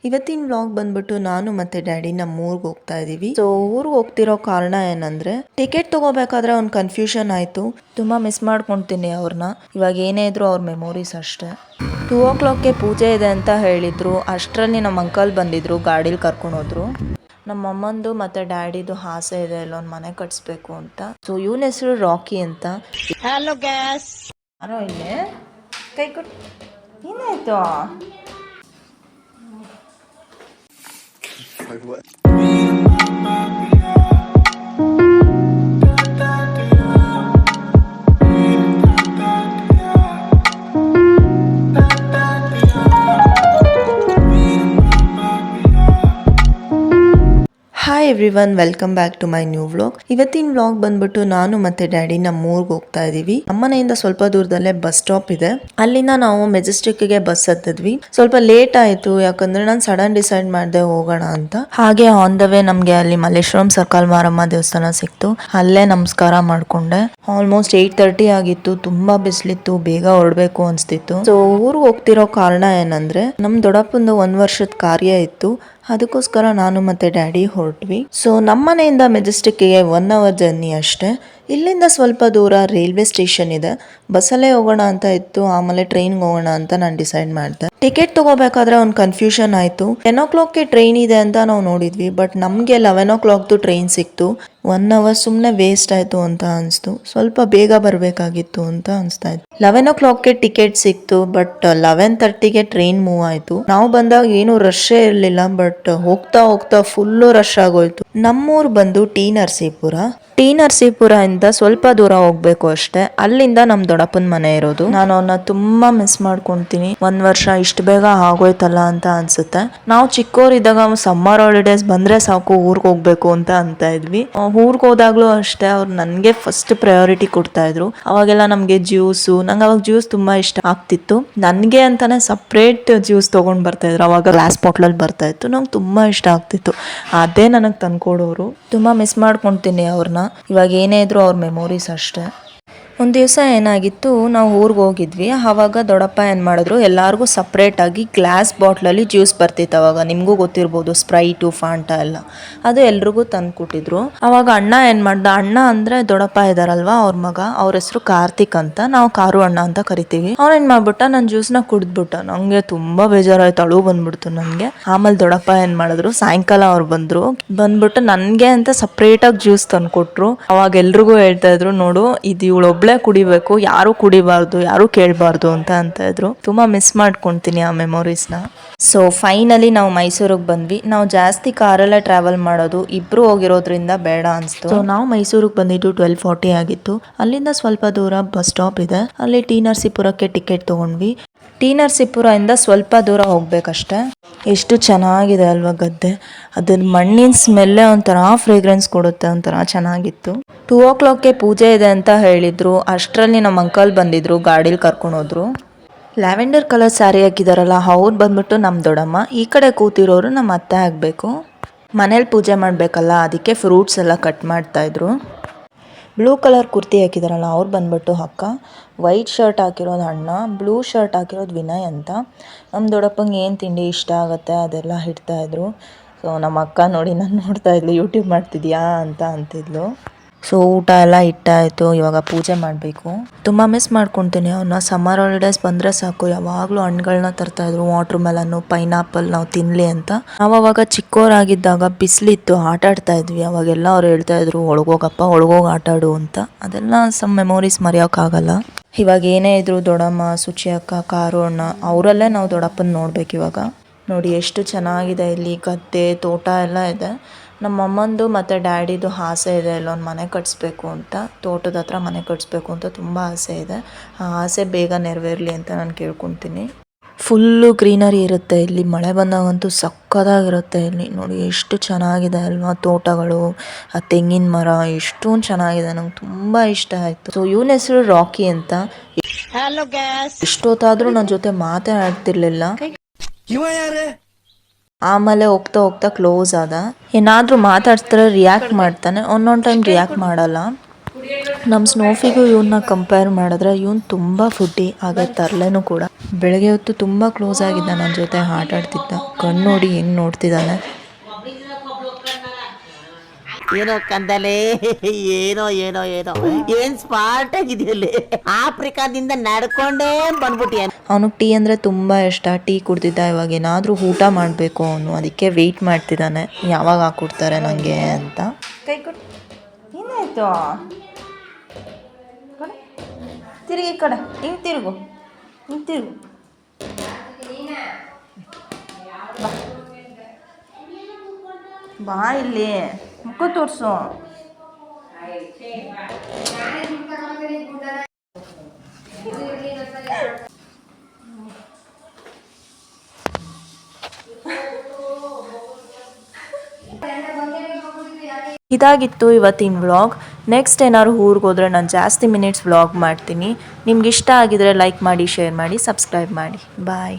ಇವತ್ತಿನ ವ್ಲಾಗ್ ಬಂದ್ಬಿಟ್ಟು ನಾನು ಮತ್ತೆ ಡ್ಯಾಡಿ ನಮ್ಮ ಊರಿಗೆ ಹೋಗ್ತಾ ಇದೀವಿ. ಸೊ ಊರಿಗೆ ಹೋಗ್ತಿರೋ ಕಾರಣ ಏನಂದ್ರೆ ಟಿಕೆಟ್ ತಗೋಬೇಕಾದ್ರೆ ಒಂದು ಕನ್ಫ್ಯೂಷನ್ ಆಯ್ತು. ತುಂಬಾ ಮಿಸ್ ಮಾಡ್ಕೊಂತೀನಿ ಅವ್ರನ್ನ. ಇವಾಗ ಏನೇ ಇದ್ರು ಅವ್ರ ಮೆಮೊರೀಸ್ ಅಷ್ಟೇ. 2 o'clockಗೆ ಪೂಜೆ ಇದೆ ಅಂತ ಹೇಳಿದ್ರು. ಅಷ್ಟರಲ್ಲಿ ನಮ್ಮ ಅಂಕಲ್ ಬಂದಿದ್ರು, ಗಾಡೀಲಿ ಕರ್ಕೊಂಡು ಹೋದ್ರು. ನಮ್ಮ ಅಮ್ಮಂದು ಮತ್ತೆ ಡ್ಯಾಡಿದು ಆಸೆ ಇದೆ ಇಲ್ಲೊಂದು ಮನೆ ಕಟ್ಸ್ಬೇಕು ಅಂತ. ಸೊ ಇವನ ಹೆಸರು ರಾಕಿ ಅಂತ. Hello guys. ಯಾರೋ ಇಲ್ಲೇ ಕೈ ಕೊಟ್ಟು ಏನಾಯ್ತು? Hi everyone, welcome back to my new vlog. ಇವತ್ತಿನ ವ್ಲಾಗ್ ಬಂದ್ಬಿಟ್ಟು ನಾನು ಮತ್ತೆ ಡ್ಯಾಡಿ ನಮ್ಮ ಊರಿಗೆ ಹೋಗ್ತಾ ಇದೀವಿ. ನಮ್ಮನೆಯಿಂದ ಸ್ವಲ್ಪ ದೂರದಲ್ಲೇ ಬಸ್ ಸ್ಟಾಪ್ ಇದೆ. ಅಲ್ಲಿಂದ ನಾವು ಮೆಜೆಸ್ಟಿಕ್ಗೆ ಬಸ್ ಹತ್ತಿದ್ವಿ. ಸ್ವಲ್ಪ ಲೇಟ್ ಆಯ್ತು, ಯಾಕಂದ್ರೆ ನಾನು ಸಡನ್ ಡಿಸೈಡ್ ಮಾಡಿದೆ ಹೋಗೋಣ ಅಂತ. ಹಾಗೆ ಆನ್ ದ ವೇ ನಮ್ಗೆ ಅಲ್ಲಿ ಮಲ್ಲೇಶ್ವರಂ ಸರ್ಕಲ್ ಮಾರಮ್ಮ ದೇವಸ್ಥಾನ ಸಿಕ್ತು. ಅಲ್ಲೇ ನಮಸ್ಕಾರ ಮಾಡ್ಕೊಂಡೆ. ಆಲ್ಮೋಸ್ಟ್ 8:30 ಆಗಿತ್ತು. ತುಂಬಾ ಬಿಸಿಲಿತ್ತು, ಬೇಗ ಹೊರಡ್ಬೇಕು ಅನ್ಸ್ತಿತ್ತು. ಸೊ ಊರಿಗೆ ಹೋಗ್ತಿರೋ ಕಾರಣ ಏನಂದ್ರೆ ನಮ್ ದೊಡ್ಡಪ್ಪಂದು 1 ವರ್ಷದ ಕಾರ್ಯ ಇತ್ತು. ಅದಕ್ಕೋಸ್ಕರ ನಾನು ಮತ್ತೆ ಡ್ಯಾಡಿ ಹೊರಟ್ವಿ. ಸೊ ನಮ್ಮನೆಯಿಂದ ಮೆಜೆಸ್ಟಿಕ್ಗೆ 1 hour ಜರ್ನಿ ಅಷ್ಟೇ. ಇಲ್ಲಿಂದ ಸ್ವಲ್ಪ ದೂರ ರೈಲ್ವೆ ಸ್ಟೇಷನ್ ಇದೆ. ಬಸ್ಸಲ್ಲೇ ಹೋಗೋಣ ಅಂತ ಇತ್ತು, ಆಮೇಲೆ ಟ್ರೈನ್ಗೆ ಹೋಗೋಣ ಅಂತ ನಾನು ಡಿಸೈಡ್ ಮಾಡಿದೆ. ಟಿಕೆಟ್ ತಗೋಬೇಕಾದ್ರೆ ಒಂದು ಕನ್ಫ್ಯೂಷನ್ ಆಯ್ತು. 10 o'clockಗೆ ಟ್ರೈನ್ ಇದೆ ಅಂತ ನಾವು ನೋಡಿದ್ವಿ, ಬಟ್ ನಮಗೆ 11 o'clockದು ಟ್ರೈನ್ ಸಿಕ್ತು. 1 hour ಸುಮ್ಮನೆ ವೇಸ್ಟ್ ಆಯ್ತು ಅಂತ ಅನಿಸ್ತು. ಸ್ವಲ್ಪ ಬೇಗ ಬರಬೇಕಾಗಿತ್ತು ಅಂತ ಅನಿಸ್ತಾ ಇತ್ತು. 11 o'clockಗೆ ಟಿಕೆಟ್ ಸಿಕ್ತು, ಬಟ್ 11:30ಗೆ ಟ್ರೈನ್ ಮೂವ್ ಆಯ್ತು. ನಾವು ಬಂದಾಗ ಏನು ರಶ್ಶೇ ಇರಲಿಲ್ಲ, ಬಟ್ ಹೋಗ್ತಾ ಹೋಗ್ತಾ ಫುಲ್ಲು ರಶ್ ಆಗೋಯ್ತು. ನಮ್ಮೂರು ಬಂದು ಟಿ ನರಸೀಪುರ ಇಂದ ಸ್ವಲ್ಪ ದೂರ ಹೋಗ್ಬೇಕು ಅಷ್ಟೇ. ಅಲ್ಲಿಂದ ನಮ್ ದೊಡ್ಡಪ್ಪನ ಮನೆ ಇರೋದು. ನಾನು ಅವನ್ನ ತುಂಬಾ ಮಿಸ್ ಮಾಡ್ಕೊಂತೀನಿ. 1 ವರ್ಷ ಇಷ್ಟು ಬೇಗ ಆಗೋಯ್ತಲ್ಲ ಅಂತ ಅನ್ಸುತ್ತೆ. ನಾವು ಚಿಕ್ಕವರಿದ್ದಾಗ ಸಮ್ಮರ್ ಹಾಲಿಡೇಸ್ ಬಂದ್ರೆ ಸಾಕು ಊರ್ಗ್ ಹೋಗ್ಬೇಕು ಅಂತ ಇದ್ವಿ. ಊರ್ಗ್ ಹೋದಾಗ್ಲೂ ಅಷ್ಟೇ ಅವ್ರು ನನ್ಗೆ ಫಸ್ಟ್ ಪ್ರಯಾರಿಟಿ ಕೊಡ್ತಾ ಇದ್ರು. ಅವಾಗೆಲ್ಲ ನಮ್ಗೆ ಜ್ಯೂಸು, ನಂಗೆ ಅವಾಗ ಜ್ಯೂಸ್ ತುಂಬಾ ಇಷ್ಟ ಆಗ್ತಿತ್ತು. ನನ್ಗೆ ಅಂತಾನೆ ಸಪ್ರೇಟ್ ಜ್ಯೂಸ್ ತಗೊಂಡ್ ಬರ್ತಾ ಇದ್ರು. ಅವಾಗ ಗ್ಲಾಸ್ ಬಾಟ್ಲಲ್ಲಿ ಬರ್ತಾ ಇತ್ತು. ನಂಗೆ ತುಂಬಾ ಇಷ್ಟ ಆಗ್ತಿತ್ತು. ಅದೇ ನನಗ್ ತಂದ್ಕೊಡೋರು. ತುಂಬಾ ಮಿಸ್ ಮಾಡ್ಕೊಂತೀನಿ ಅವ್ರನ್ನ. ಇವಾಗ ಏನೇ ಇದ್ರು ಅವ್ರ ಮೆಮೊರೀಸ್ ಅಷ್ಟೇ. ಒಂದು ದಿವಸ ಏನಾಗಿತ್ತು, ನಾವು ಊರಿಗೆ ಹೋಗಿದ್ವಿ. ಆವಾಗ ದೊಡ್ಡಪ್ಪ ಏನು ಮಾಡಿದ್ರು, ಎಲ್ಲರಿಗೂ ಸಪ್ರೇಟಾಗಿ ಗ್ಲಾಸ್ ಬಾಟ್ಲಲ್ಲಿ ಜ್ಯೂಸ್ ಬರ್ತಿತ್ತು. ಅವಾಗ ನಿಮಗೂ ಗೊತ್ತಿರ್ಬೋದು, ಸ್ಪ್ರೈಟು, ಫಾಂಟಾ ಎಲ್ಲ. ಅದು ಎಲ್ರಿಗೂ ತಂದು ಕೊಟ್ಟಿದ್ರು. ಅವಾಗ ಅಣ್ಣ ಏನು ಮಾಡ್ದ, ಅಣ್ಣ ಅಂದರೆ ದೊಡ್ಡಪ್ಪ ಇದ್ದಾರಲ್ವಾ ಅವ್ರ ಮಗ, ಅವ್ರ ಹೆಸರು ಕಾರ್ತಿಕ್ ಅಂತ, ನಾವು ಕಾರು ಅಣ್ಣ ಅಂತ ಕರಿತೀವಿ. ಅವ್ನೇನು ಮಾಡ್ಬಿಟ್ಟ, ನನ್ನ ಜ್ಯೂಸ್ನ ಕುಡಿದ್ಬಿಟ್ಟ. ನನಗೆ ತುಂಬ ಬೇಜಾರಾಯ್ತು, ಅಳು ಬಂದ್ಬಿಡ್ತು ನನಗೆ. ಆಮೇಲೆ ದೊಡ್ಡಪ್ಪ ಏನು ಮಾಡಿದ್ರು, ಸಾಯಂಕಾಲ ಅವ್ರು ಬಂದ್ಬಿಟ್ಟು ನನಗೆ ಅಂತ ಸಪ್ರೇಟಾಗಿ ಜ್ಯೂಸ್ ತಂದು ಕೊಟ್ರು. ಅವಾಗ ಎಲ್ರಿಗೂ ಹೇಳ್ತಾ ಇದ್ರು, ನೋಡು ಇದು ಇವಳೊಬ್ಬ ಕುಡಿಬೇಕು, ಯಾರು ಕುಡಿಬಾರ್ದು, ಯಾರು ಕೇಳಬಾರ್ದು ಅಂತ ಇದ್ರು. ತುಂಬಾ ಮಿಸ್ ಮಾಡ್ಕೊಂತೀನಿ ಆ ಮೆಮೊರೀಸ್ನ. ಸೊ ಫೈನಲಿ ನಾವು ಮೈಸೂರಿಗೆ ಬಂದ್ವಿ. ನಾವು ಜಾಸ್ತಿ ಕಾರಲ್ಲೇ ಟ್ರಾವೆಲ್ ಮಾಡೋದು, ಇಬ್ರು ಹೋಗಿರೋದ್ರಿಂದ ಬೇಡ ಅನ್ಸ್ತು. ಸೊ ನಾವು ಮೈಸೂರಿಗೆ ಬಂದಿದ್ದು 12:40 ಆಗಿತ್ತು. ಅಲ್ಲಿಂದ ಸ್ವಲ್ಪ ದೂರ ಬಸ್ ಸ್ಟಾಪ್ ಇದೆ, ಅಲ್ಲಿ ಟಿ ನರಸೀಪುರಕ್ಕೆ ಟಿಕೆಟ್ ತಗೊಂಡ್ವಿ. ಟಿ ನರಸೀಪುರ ಇಂದ ಸ್ವಲ್ಪ ದೂರ ಹೋಗ್ಬೇಕಷ್ಟೆ. ಎಷ್ಟು ಚೆನ್ನಾಗಿದೆ ಅಲ್ವಾ ಗದ್ದೆ. ಅದ್ರ ಮಣ್ಣಿನ ಸ್ಮೆಲ್ಲೇ ಒಂಥರ ಫ್ರೇಗ್ರೆನ್ಸ್ ಕೊಡುತ್ತೆ, ಒಂಥರ ಚೆನ್ನಾಗಿತ್ತು. 2 o'clockಗೆ ಪೂಜೆ ಇದೆ ಅಂತ ಹೇಳಿದ್ರು. ಅಷ್ಟರಲ್ಲಿ ನಮ್ಮ ಅಂಕಲ್ ಬಂದಿದ್ರು, ಗಾಡೀಲಿ ಕರ್ಕೊಂಡು ಹೋದ್ರು. ಲ್ಯಾವೆಂಡರ್ ಕಲರ್ ಸ್ಯಾರಿ ಹಾಕಿದಾರಲ್ಲ, ಅವ್ರು ಬಂದ್ಬಿಟ್ಟು ನಮ್ಮ ದೊಡ್ಡಮ್ಮ. ಈ ಕಡೆ ಕೂತಿರೋರು ನಮ್ಮ ಅತ್ತೆ ಆಗಬೇಕು. ಮನೇಲಿ ಪೂಜೆ ಮಾಡಬೇಕಲ್ಲ, ಅದಕ್ಕೆ ಫ್ರೂಟ್ಸ್ ಎಲ್ಲ ಕಟ್ ಮಾಡ್ತಾ ಇದ್ರು. ಬ್ಲೂ ಕಲರ್ ಕುರ್ತಿ ಹಾಕಿದಾರಲ್ಲ, ಅವ್ರು ಬಂದ್ಬಿಟ್ಟು ಅಕ್ಕ. ವೈಟ್ ಶರ್ಟ್ ಹಾಕಿರೋದು ಅಣ್ಣ, ಬ್ಲೂ ಶರ್ಟ್ ಹಾಕಿರೋದು ವಿನಯ್ ಅಂತ. ನಮ್ಮ ದೊಡ್ಡಪ್ಪಂಗೆ ಏನು ತಿಂಡಿ ಇಷ್ಟ ಆಗುತ್ತೆ ಅದೆಲ್ಲ ಇಡ್ತಾಯಿದ್ರು. ಸೊ ನಮ್ಮ ಅಕ್ಕ ನೋಡಿ ನಾನು ನೋಡ್ತಾ ಇದ್ಲು, ಯೂಟ್ಯೂಬ್ ಮಾಡ್ತಿದ್ಯಾ ಅಂತ ಅಂತಿದ್ಲು. ಸೊ ಊಟ ಎಲ್ಲ ಇಟ್ಟಾಯಿತು, ಇವಾಗ ಪೂಜೆ ಮಾಡಬೇಕು. ತುಂಬ ಮಿಸ್ ಮಾಡ್ಕೊತೀನಿ ಅವನ್ನ. ಸಮ್ಮರ್ ಹಾಲಿಡೇಸ್ ಬಂದರೆ ಸಾಕು ಯಾವಾಗಲೂ ಹಣ್ಣುಗಳನ್ನ ತರ್ತಾಯಿದ್ರು. ವಾಟರ್ ಮೆಲನ್ನು, ಪೈನಾಪಲ್ ನಾವು ತಿನ್ನಲಿ ಅಂತ. ನಾವವಾಗ ಚಿಕ್ಕವರಾಗಿದ್ದಾಗ ಬಿಸಿಲಿತ್ತು, ಆಟ ಆಡ್ತಾ ಇದ್ವಿ. ಅವಾಗೆಲ್ಲ ಅವ್ರು ಹೇಳ್ತಾಯಿದ್ರು, ಒಳಗೋಗಪ್ಪ, ಒಳಗೋಗಿ ಆಟ ಆಡು ಅಂತ. ಅದೆಲ್ಲ ಸಮ್ ಮೆಮೊರೀಸ್ ಮರೆಯೋಕ್ಕಾಗಲ್ಲ. ಇವಾಗ ಏನೇ ಇದ್ರು ದೊಡ್ಡಮ್ಮ, ಸುಚಿ ಅಕ್ಕ, ಕಾರು ಅಣ್ಣ, ಅವರಲ್ಲೇ ನಾವು ದೊಡ್ಡಪ್ಪನ ನೋಡ್ಬೇಕು ಇವಾಗ. ನೋಡಿ ಎಷ್ಟು ಚೆನ್ನಾಗಿದೆ, ಇಲ್ಲಿ ಗದ್ದೆ, ತೋಟ ಎಲ್ಲ ಇದೆ. ನಮ್ಮ ಅಮ್ಮಂದು ಮತ್ತು ಡ್ಯಾಡಿದು ಆಸೆ ಇದೆ, ಇಲ್ಲೊಂದು ಮನೆ ಕಟ್ಸ್ಬೇಕು ಅಂತ. ತೋಟದ ಹತ್ರ ಮನೆ ಕಟ್ಸ್ಬೇಕು ಅಂತ ತುಂಬ ಆಸೆ ಇದೆ. ಆ ಆಸೆ ಬೇಗ ನೆರವೇರಲಿ ಅಂತ ನಾನು ಕೇಳ್ಕೊತೀನಿ. ಫುಲ್ಲು ಗ್ರೀನರಿ ಇರುತ್ತೆ ಇಲ್ಲಿ. ಮಳೆ ಬಂದಾಗಂತೂ ಸಕ್ಕತ್ತಾಗಿರುತ್ತೆ ಇಲ್ಲಿ. ನೋಡಿ ಎಷ್ಟು ಚೆನ್ನಾಗಿದೆ ಅಲ್ವಾ ತೋಟಗಳು, ಆ ತೆಂಗಿನ ಮರ ಎಷ್ಟೊಂದು ಚೆನ್ನಾಗಿದೆ. ನಂಗೆ ತುಂಬ ಇಷ್ಟ ಆಯಿತು. ಸೊ ಇವನ ಹೆಸರು ರಾಕಿ ಅಂತ. ಎಷ್ಟೊತ್ತಾದರೂ ನನ್ನ ಜೊತೆ ಮಾತೇ ಆಡ್ತಿರ್ಲಿಲ್ಲ. ಆಮೇಲೆ ಹೋಗ್ತಾ ಹೋಗ್ತಾ ಕ್ಲೋಸ್ ಆದ. ಏನಾದರೂ ಮಾತಾಡ್ತಾರೆ ರಿಯಾಕ್ಟ್ ಮಾಡ್ತಾನೆ, ಒಂದೊಂದು ಟೈಮ್ ರಿಯಾಕ್ಟ್ ಮಾಡಲ್ಲ. ನಮ್ಮ ಸ್ನೋಫಿಗೂ ಇವನ್ನ ಕಂಪೇರ್ ಮಾಡಿದ್ರೆ ಇವನು ತುಂಬ ಫುಡ್ಡಿ ಹಾಗೆ ತರಲೆನೂ ಕೂಡ. ಬೆಳಗ್ಗೆ ಹೊತ್ತು ತುಂಬ ಕ್ಲೋಸ್ ಆಗಿದ್ದ, ನನ್ನ ಜೊತೆ ಆಟ ಆಡ್ತಿದ್ದ. ಕಣ್ಣು ನೋಡಿ ಹೆಂಗೆ ನೋಡ್ತಿದ್ದಾನೆ. ಏನೋ ಕಂದಲೆ, ಏನೋ ಏನೋ ಏನೋ ಏನ್ ಸ್ಮಾರ್ಟ್ ಆಗಿದೆಯಲ್ಲಿ, ಆಫ್ರಿಕಾದಿಂದ ನಡ್ಕೊಂಡೇ ಬಂದ್ಬಿಟ್ಟಿ. ಅವನಿಗೆ ಟೀ ಅಂದರೆ ತುಂಬ ಇಷ್ಟ. ಟೀ ಕುಡ್ದಿದ್ದ. ಇವಾಗ ಏನಾದರೂ ಊಟ ಮಾಡಬೇಕು ಅವನು, ಅದಕ್ಕೆ ವೆಯ್ಟ್ ಮಾಡ್ತಿದ್ದಾನೆ ಯಾವಾಗ ಹಾಕ್ಕೊಡ್ತಾರೆ ನನಗೆ ಅಂತ. ಕೈ ಕೊಟ್ಟು ಏನಾಯ್ತು? ತಿರುಗಿ ಈ ಕಡೆ, ಹಿಂಗೆ ತಿರುಗು, ಹಿಂಗೆ ತಿರುಗು. ಬಾ ಇಲ್ಲಿ, ಮುಖ ತೋರಿಸು. ಇದಾಗಿತ್ತು ಇವತ್ತಿನ ವ್ಲಾಗ್. ನೆಕ್ಸ್ಟ್ ಏನಾದ್ರು ಊರಿಗೆ ಹೋದರೆ ನಾನು ಜಾಸ್ತಿ ಮಿನಿಟ್ಸ್ ವ್ಲಾಗ್ ಮಾಡ್ತೀನಿ. ನಿಮ್ಗೆ ಇಷ್ಟ ಆಗಿದ್ರೆ ಲೈಕ್ ಮಾಡಿ, ಶೇರ್ ಮಾಡಿ, ಸಬ್ಸ್ಕ್ರೈಬ್ ಮಾಡಿ. ಬಾಯ್.